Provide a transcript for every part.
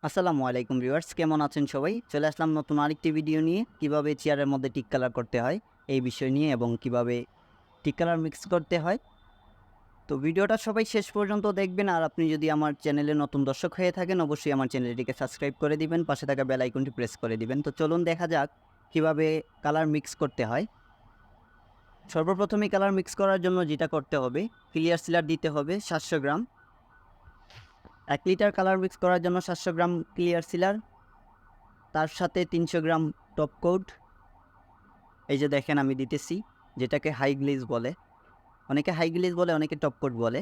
আসসালামু আলাইকুম ভিউয়ার্স, কেমন আছেন সবাই? চলে আসলাম নতুন আরেকটি ভিডিও নিয়ে। কিভাবে চেয়ারের মধ্যে টিক কালার করতে হয় এই বিষয় নিয়ে এবং কিভাবে টিক কালার মিক্স করতে হয়। তো ভিডিওটা সবাই শেষ পর্যন্ত দেখবেন। আর আপনি যদি আমার চ্যানেলে নতুন দর্শক হয়ে থাকেন, অবশ্যই আমার চ্যানেলটিকে সাবস্ক্রাইব করে দিবেন, পাশে থাকা বেল আইকনটি প্রেস করে দিবেন। তো চলুন দেখা যাক কিভাবে কালার মিক্স করতে হয়। সর্বপ্রথমেই কালার মিক্স করার জন্য যেটা করতে হবে, ক্লিয়ার সিলার দিতে হবে 700 গ্রাম। 1 লিটার কালার মিক্স করার জন্য 700 গ্রাম ক্লিয়ার সিলার, তার সাথে 300 গ্রাম টপ কোট। এই যে দেখেন আমি দিতেছি, যেটাকে হাই গ্লেজ বলে। অনেকে হাই গ্লেজ বলে, অনেকে টপ কোট বলে।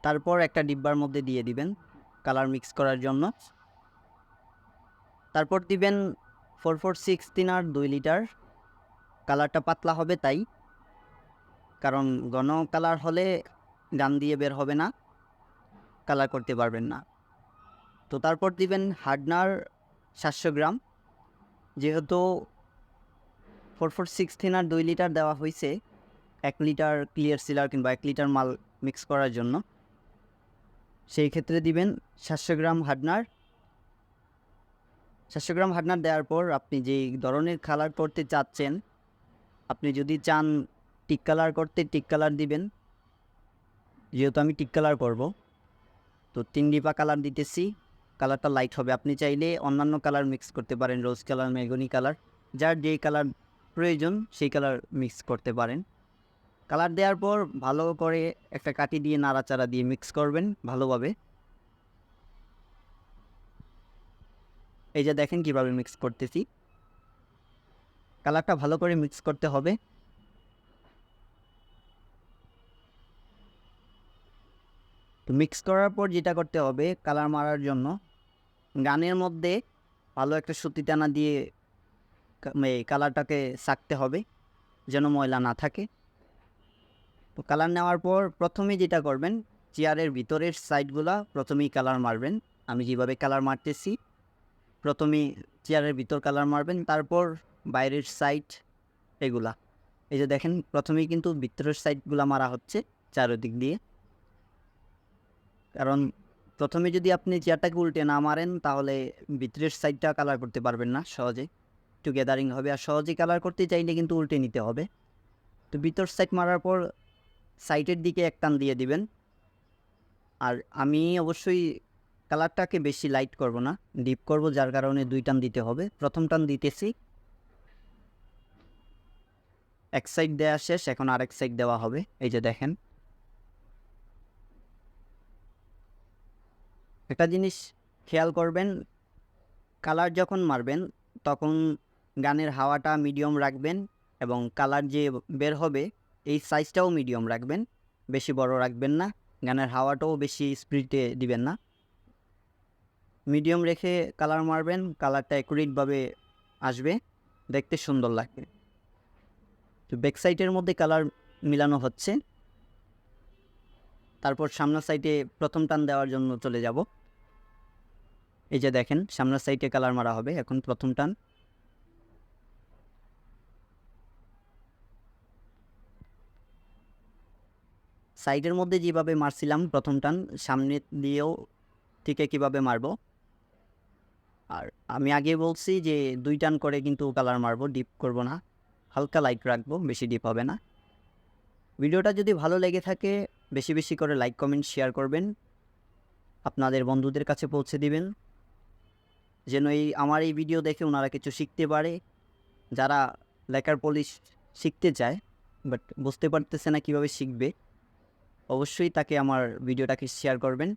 তারপর একটা ডিব্বার মধ্যে দিয়ে দিবেন কালার মিক্স করার জন্য। তারপর দিবেন 446 থিনার 2 লিটার। কালারটা পাতলা হবে তাই, কারণ ঘন কালার হলে গান দিয়ে বের হবে না, কালার করতে পারবেন না। তো তারপর দিবেন হার্ডনার 700 গ্রাম। যেহেতু 446 থিনার 2 লিটার দেওয়া হয়েছে 1 লিটার ক্লিয়ার সিলার কিংবা 1 লিটার মাল মিক্স করার জন্য, সেই ক্ষেত্রে দিবেন 700 গ্রাম হার্ডনার। 700 গ্রাম হার্ডনার দেওয়ার পর আপনি যেই ধরনের কালার করতে চাচ্ছেন, আপনি যদি চান টিক কালার করতে টিক কালার দিবেন। যেহেতু আমি টিক কালার করব, তো 3 ডিপা কালার দিতেছি। কালারটা লাইট হবে। আপনি চাইলে অন্যান্য কালার মিক্স করতে পারেন, রোজ কালার, মেহগনি কালার, যার যেই কালার প্রয়োজন সেই কালার মিক্স করতে পারেন। কালার দেওয়ার পর ভালো করে একটা কাঠি দিয়ে নাড়াচাড়া দিয়ে মিক্স করবেন ভালোভাবে। এই যে দেখেন কিভাবে মিক্স করতেছি। কালারটা ভালো করে মিক্স করতে হবে। তো মিক্স করার পর যেটা করতে হবে, কালার মারার জন্য গানের মধ্যে ভালো একটা সুতি টানা দিয়ে এই কালারটাকে ছাকতে হবে, যেন ময়লা না থাকে। তো কালার নেওয়ার পর প্রথমেই যেটা করবেন, চেয়ারের ভিতরের সাইডগুলা প্রথমেই কালার মারবেন। আমি যেভাবে কালার মারতেছি, প্রথমেই চেয়ারের ভিতর কালার মারবেন, তারপর বাইরের সাইড এগুলা। এই যে দেখেন প্রথমেই কিন্তু ভিতরের সাইডগুলা মারা হচ্ছে চারদিক দিয়ে। কারণ প্রথমে যদি আপনি চেয়ারটাকে উল্টে না মারেন, তাহলে ভিতরের সাইডটা কালার করতে পারবেন না সহজে, একটু গ্যাদারিং হবে। আর সহজে কালার করতে চাইলে কিন্তু উল্টে নিতে হবে। তো ভিতর সাইড মারার পর সাইডের দিকে এক টান দিয়ে দিবেন। আর আমি অবশ্যই কালারটাকে বেশি লাইট করব না, ডিপ করব, যার কারণে 2 টান দিতে হবে। প্রথম টান দিতেছি, এক সাইড দেওয়া শেষ, এখন আরেক সাইড দেওয়া হবে। এই যে দেখেন, একটা জিনিস খেয়াল করবেন, কালার যখন মারবেন তখন গানের হাওয়াটা মিডিয়াম রাখবেন এবং কালার যে বের হবে এই সাইজটাও মিডিয়াম রাখবেন, বেশি বড় রাখবেন না। গানের হাওয়াটাও বেশি স্পিডে দিবেন না, মিডিয়াম রেখে কালার মারবেন। কালারটা অ্যাকুরেটভাবে আসবে, দেখতে সুন্দর লাগবে। তো ব্যাক সাইডের মধ্যে কালার মিলানো হচ্ছে। তারপর সামনের সাইডে প্রথম টান দেওয়ার জন্য চলে যাব। এই যে দেখেন সামনের সাইডে কালার মারা হবে, এখন প্রথম টান। সাইডের মধ্যে যেভাবে মারছিলাম প্রথম টান, সামনে দিয়েও ঠিক কীভাবে মারবো। আর আমি আগে বলছি যে 2 টান করে কিন্তু কালার মারবো, ডিপ করব না, হালকা লাইট রাখবো, বেশি ডিপ হবে না। ভিডিওটা যদি ভালো লেগে থাকে বেশি বেশি করে লাইক, কমেন্ট, শেয়ার করবেন, আপনাদের বন্ধুদের কাছে পৌঁছে দিবেন, যেন আমার এই ভিডিও দেখে ওনারা কিছু শিখতে পারে। যারা ল্যাকার পলিশ শিখতে চায় বাট বুঝতে পারতেছে না কীভাবে শিখবে, অবশ্যই তাকে আমার ভিডিওটাকে শেয়ার করবেন।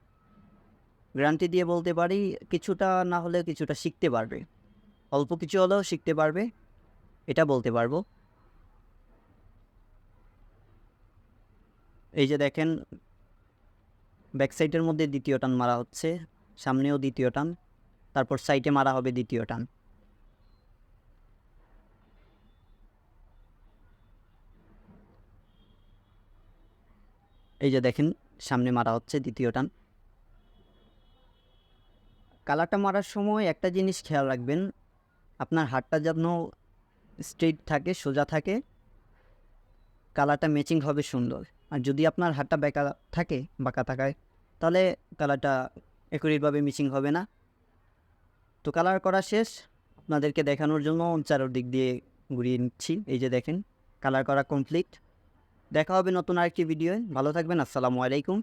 গ্যারান্টি দিয়ে বলতে পারি, কিছুটা না হলেও কিছুটা শিখতে পারবে, অল্প কিছু হলেও শিখতে পারবে, এটা বলতে পারবো। এই যে দেখেন ব্যাক সাইডের মধ্যে দ্বিতীয় টান মারা হচ্ছে, সামনেও দ্বিতীয় টান, তারপর সাইডে মারা হবে দ্বিতীয় টান। এই যে দেখেন সামনে মারা হচ্ছে দ্বিতীয় টান। কালারটা মারার সময় একটা জিনিস খেয়াল রাখবেন, আপনার হাতটা যেন স্ট্রেট থাকে, সোজা থাকে, কালারটা ম্যাচিং হবে সুন্দর। আর যদি আপনার হাতটা বাঁকা থাকে, তাহলে কালারটা অ্যাকুরেটভাবে মিশিং হবে না। তো কালার করা শেষ, আপনাদেরকে দেখানোর জন্য চারদিক দিয়ে ঘুরিয়ে নিচ্ছি। এই যে দেখেন কালার করা কমপ্লিট। দেখা হবে নতুন আরেকটি ভিডিওয়ে। ভালো থাকবেন। আসসালামু আলাইকুম।